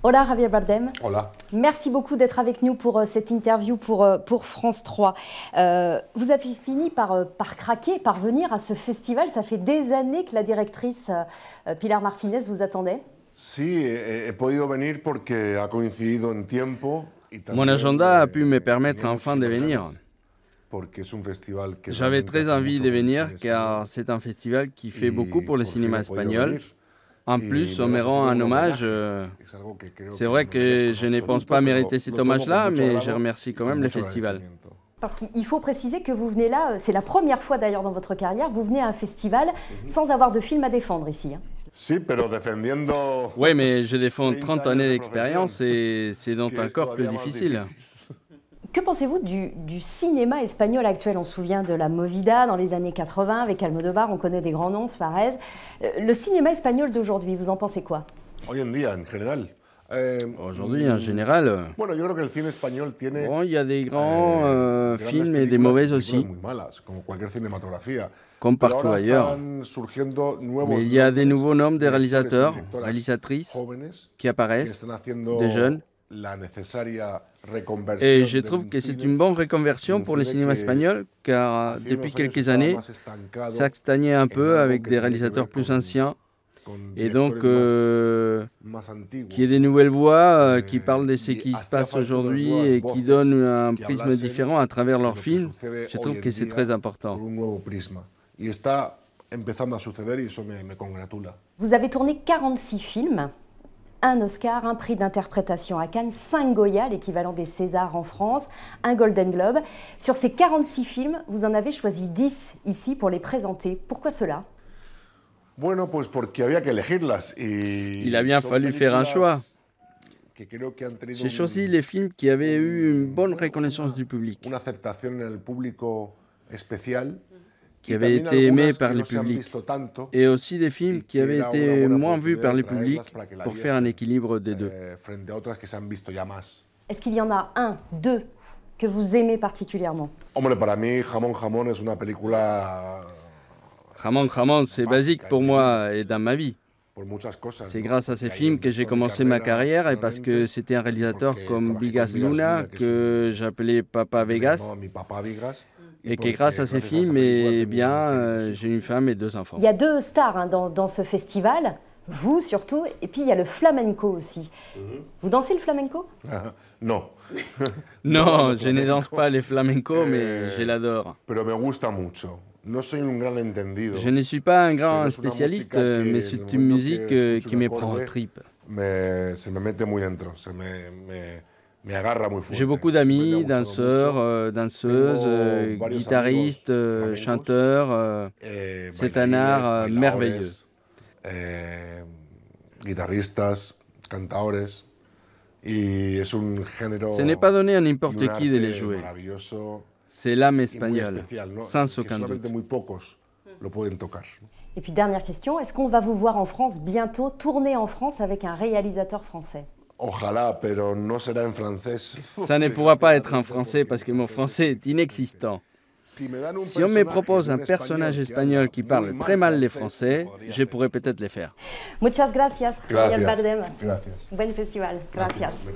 Hola Javier Bardem. Hola. Merci beaucoup d'être avec nous pour cette interview pour France 3. Vous avez fini par craquer, par venir à ce festival. Ça fait des années que la directrice Pilar Martínez vous attendait. Sí, he podido venir porque ha coincidido en tiempo. Mon agenda a pu me permettre enfin de venir. J'avais très envie de venir car c'est un festival qui fait beaucoup pour le cinéma espagnol. En plus, on me rend un hommage. C'est vrai que je ne pense pas mériter cet hommage-là, mais je remercie quand même le festival. Parce qu'il faut préciser que vous venez là, c'est la première fois d'ailleurs dans votre carrière, vous venez à un festival sans avoir de film à défendre ici. Oui, mais je défends 30 années d'expérience et c'est donc encore plus difficile. Que pensez-vous du cinéma espagnol actuel? On se souvient de la Movida dans les années 80 avec Almodóvar, on connaît des grands noms, Suárez. Le cinéma espagnol d'aujourd'hui, vous en pensez quoi? Aujourd'hui, en général, il y a des grands films et des mauvais aussi, comme partout ailleurs. Mais il y a des nouveaux noms de réalisateurs, réalisatrices qui apparaissent, des jeunes. Et je trouve que c'est une bonne reconversion pour le cinéma espagnol, car depuis quelques années, ça stagnait un peu avec des réalisateurs plus anciens. Et donc, qu'il y ait des nouvelles voix qui parlent de ce qui se passe aujourd'hui et qui donnent un prisme différent à travers leurs films, je trouve que c'est très important. Vous avez tourné 46 films. Un Oscar, un prix d'interprétation à Cannes, 5 Goya, l'équivalent des Césars en France, un Golden Globe. Sur ces 46 films, vous en avez choisi 10 ici pour les présenter. Pourquoi cela? Il a bien fallu faire un choix. J'ai choisi les films qui avaient eu une bonne reconnaissance du public, qui avaient été aimés par le public, et aussi des films qui avaient été moins vus par le public pour faire un équilibre des deux. Est-ce qu'il y en a un, deux, que vous aimez particulièrement? Jamón Jamón, c'est basique pour moi et dans ma vie. C'est grâce à ces films que j'ai commencé ma carrière et parce que c'était un réalisateur comme Vigas Luna que j'appelais Papa Vegas. Et que grâce à ces films, eh bien, j'ai une femme et 2 enfants. Il y a 2 stars hein, dans ce festival, vous surtout, et puis il y a le flamenco aussi. Vous dansez le flamenco? Non. Non, je ne danse pas le flamenco, mais je l'adore. Je ne suis pas un grand spécialiste, mais c'est une musique qui me prend aux tripes. J'ai beaucoup d'amis, danseurs, danseuses, guitaristes, chanteurs. C'est un art merveilleux. Ce n'est pas donné à n'importe qui de les jouer. C'est l'âme espagnole, sans aucun doute. Et puis dernière question, est-ce qu'on va vous voir en France bientôt, tourner en France avec un réalisateur français? Ça ne pourra pas être en français parce que mon français est inexistant. Si on me propose un personnage espagnol qui parle très mal les français, je pourrais peut-être le faire. Muchas gracias, Javier Bardem. Gracias. Buen festival. Gracias.